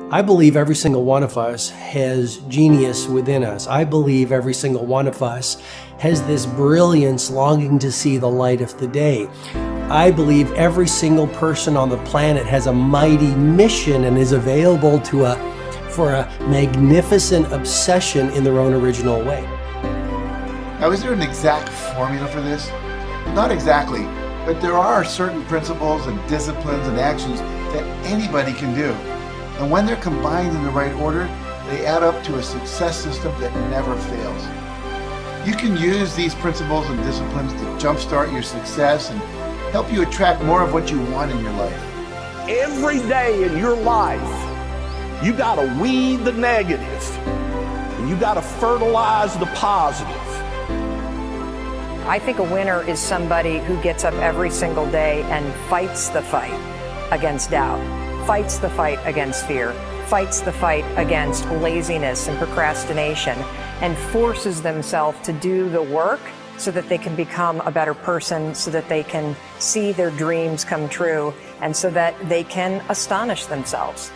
I believe every single one of us has genius within us. I believe every single one of us has this brilliance longing to see the light of the day. I believe every single person on the planet has a mighty mission and is available for a magnificent obsession in their own original way. Now, is there an exact formula for this? Not exactly, but there are certain principles and disciplines and actions that anybody can do. And when they're combined in the right order, they add up to a success system that never fails. You can use these principles and disciplines to jumpstart your success and help you attract more of what you want in your life. Every day in your life, you gotta weed the negative, and you gotta fertilize the positive. I think a winner is somebody who gets up every single day and fights the fight against doubt, fights the fight against fear, fights the fight against laziness and procrastination, and forces themselves to do the work so that they can become a better person, so that they can see their dreams come true, and so that they can astonish themselves.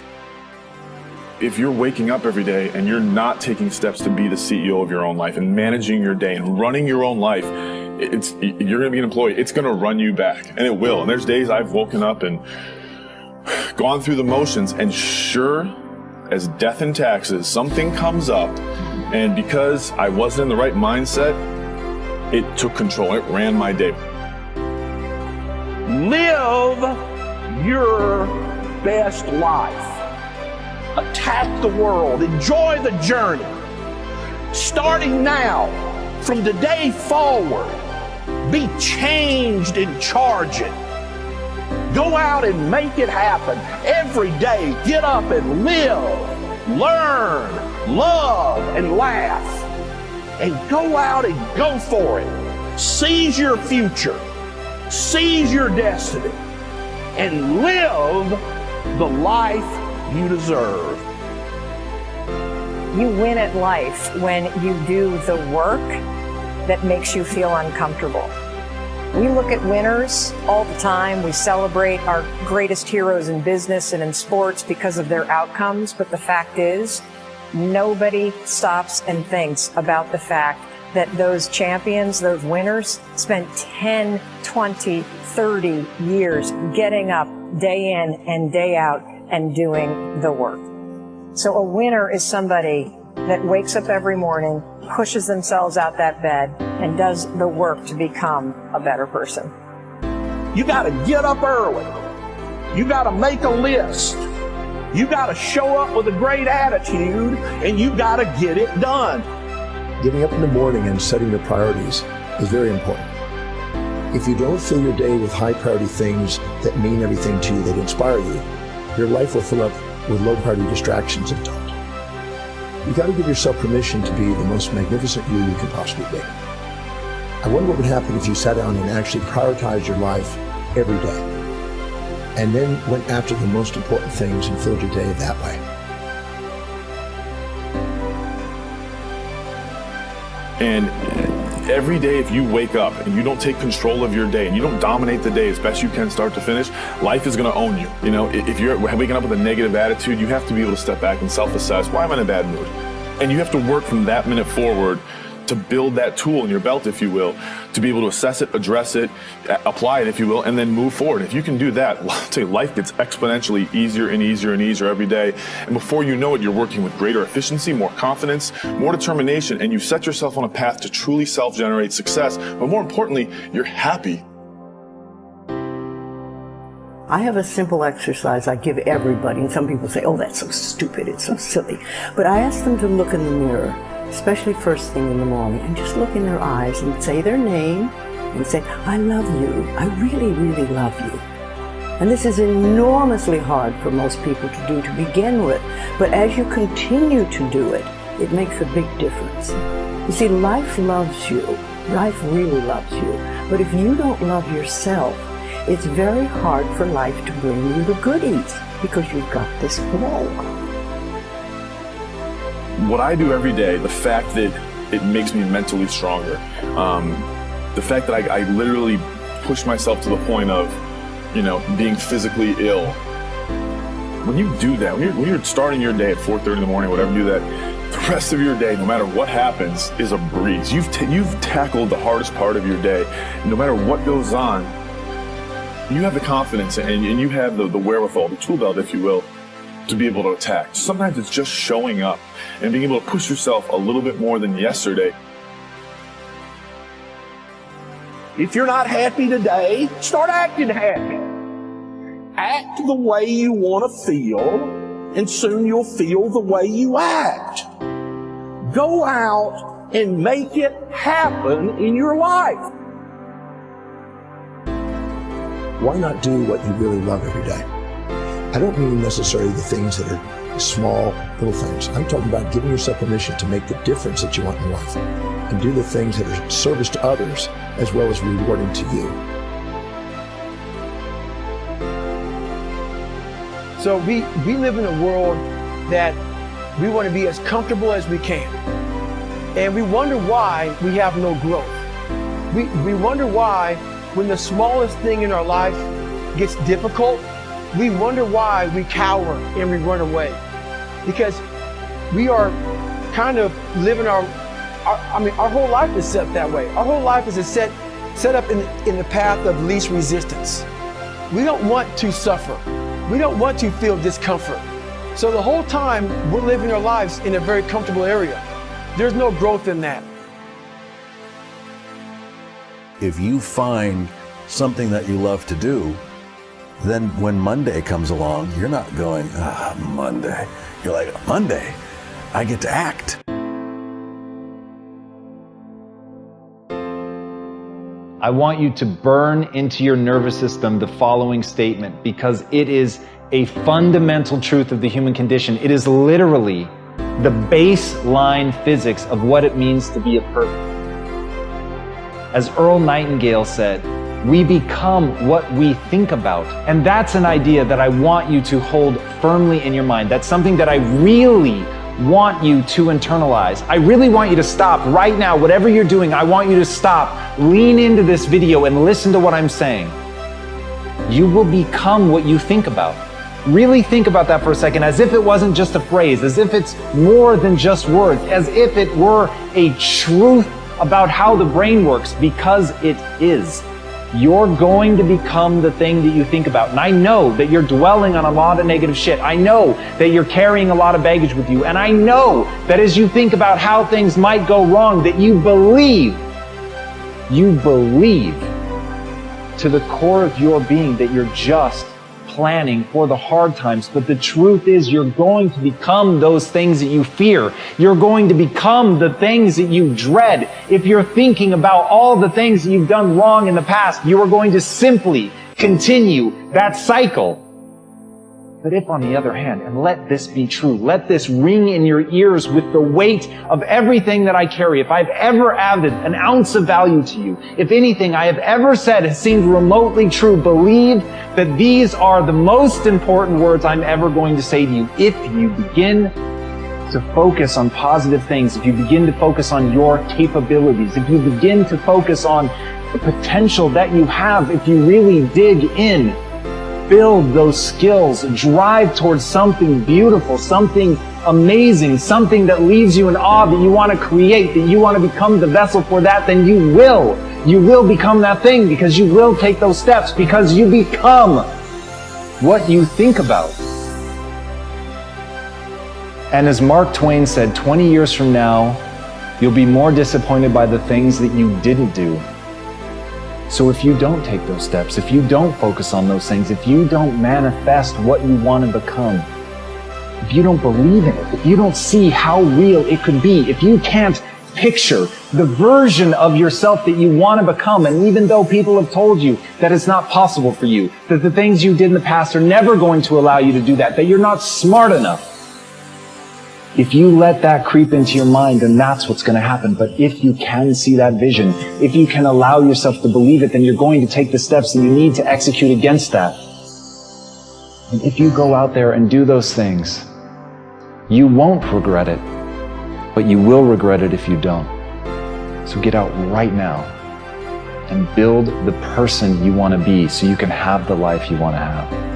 If you're waking up every day and you're not taking steps to be the CEO of your own life and managing your day and running your own life, you're going to be an employee. It's going to run you back, and it will. And there's days I've woken up and gone through the motions, and sure as death and taxes, something comes up, and because I wasn't in the right mindset, it took control. It ran my day. Live your best life. Attack the world. Enjoy the journey. Starting now, from today forward, be changed and charge it. Go out and make it happen. Every day, get up and live, learn, love, and laugh. And go out and go for it. Seize your future. Seize your destiny. And live the life you deserve. You win at life when you do the work that makes you feel uncomfortable. We look at winners all the time. We celebrate our greatest heroes in business and in sports because of their outcomes. But the fact is, nobody stops and thinks about the fact that those champions, those winners, spent 10, 20, 30 years getting up day in and day out and doing the work. So a winner is somebody that wakes up every morning, pushes themselves out that bed, and does the work to become a better person. You gotta get up early. You gotta make a list. You gotta show up with a great attitude, and you gotta get it done. Getting up in the morning and setting your priorities is very important. If you don't fill your day with high priority things that mean everything to you, that inspire you, your life will fill up with low priority distractions that don't. You got to give yourself permission to be the most magnificent you can possibly be. I wonder what would happen if you sat down and actually prioritized your life every day, and then went after the most important things and filled your day that way. And every day, if you wake up and you don't take control of your day and you don't dominate the day as best you can start to finish, life is going to own you. You know, if you're waking up with a negative attitude, you have to be able to step back and self-assess. Why am I in a bad mood? And you have to work from that minute forward to build that tool in your belt, if you will, to be able to assess it, address it, apply it, if you will, and then move forward. If you can do that, I'll tell you, life gets exponentially easier and easier and easier every day. And before you know it, you're working with greater efficiency, more confidence, more determination, and you've set yourself on a path to truly self-generate success. But more importantly, you're happy. I have a simple exercise I give everybody, and some people say, oh, that's so stupid, it's so silly. But I ask them to look in the mirror, especially first thing in the morning, and just look in their eyes and say their name and say, I love you. I really, really love you. And this is enormously hard for most people to do to begin with. But as you continue to do it, it makes a big difference. You see, life loves you. Life really loves you. But if you don't love yourself, it's very hard for life to bring you the goodies because you've got this wall. What I do every day, the fact that it makes me mentally stronger, the fact that I literally push myself to the point of, you know, being physically ill when you do that, when you're starting your day at 4:30 in the morning, whatever, you do that, the rest of your day, no matter what happens, is a breeze. You've tackled the hardest part of your day. No matter what goes on, you have the confidence and you have the wherewithal, the tool belt, if you will, to be able to attack. Sometimes it's just showing up and being able to push yourself a little bit more than yesterday. If you're not happy today, start acting happy. Act the way you want to feel, and soon you'll feel the way you act. Go out and make it happen in your life. Why not do what you really love every day? I don't mean necessarily the things that are small, little things. I'm talking about giving yourself permission to make the difference that you want in life and do the things that are service to others as well as rewarding to you. So we live in a world that we want to be as comfortable as we can. And we wonder why we have no growth. We wonder why when the smallest thing in our life gets difficult, we wonder why we cower and we run away. Because we are kind of living our whole life is set that way. Our whole life is set up in the path of least resistance. We don't want to suffer. We don't want to feel discomfort. So the whole time we're living our lives in a very comfortable area. There's no growth in that. If you find something that you love to do, then when Monday comes along, you're not going, Monday. You're like, Monday, I get to act. I want you to burn into your nervous system the following statement, because it is a fundamental truth of the human condition. It is literally the baseline physics of what it means to be a person. As Earl Nightingale said, we become what we think about. And that's an idea that I want you to hold firmly in your mind. That's something that I really want you to internalize. I really want you to stop right now. Whatever you're doing, I want you to stop, lean into this video and listen to what I'm saying. You will become what you think about. Really think about that for a second, as if it wasn't just a phrase, as if it's more than just words, as if it were a truth about how the brain works, because it is. You're going to become the thing that you think about. And I know that you're dwelling on a lot of negative shit. I know that you're carrying a lot of baggage with you. And I know that as you think about how things might go wrong, that you believe to the core of your being that you're just planning for the hard times. But the truth is, you're going to become those things that you fear. You're going to become the things that you dread. If you're thinking about all the things that you've done wrong in the past, you are going to simply continue that cycle. But if, on the other hand, and let this be true, let this ring in your ears with the weight of everything that I carry, if I've ever added an ounce of value to you, if anything I have ever said has seemed remotely true, believe that these are the most important words I'm ever going to say to you. If you begin to focus on positive things, if you begin to focus on your capabilities, if you begin to focus on the potential that you have, if you really dig in, build those skills, drive towards something beautiful, something amazing, something that leaves you in awe, that you want to create, that you want to become the vessel for that, then you will become that thing, because you will take those steps, because you become what you think about. And as Mark Twain said, 20 years from now, you'll be more disappointed by the things that you didn't do. So if you don't take those steps, if you don't focus on those things, if you don't manifest what you want to become, if you don't believe in it, if you don't see how real it could be, if you can't picture the version of yourself that you want to become, and even though people have told you that it's not possible for you, that the things you did in the past are never going to allow you to do that you're not smart enough, if you let that creep into your mind, then that's what's going to happen. But if you can see that vision, if you can allow yourself to believe it, then you're going to take the steps that you need to execute against that. And if you go out there and do those things, you won't regret it, but you will regret it if you don't. So get out right now and build the person you want to be so you can have the life you want to have.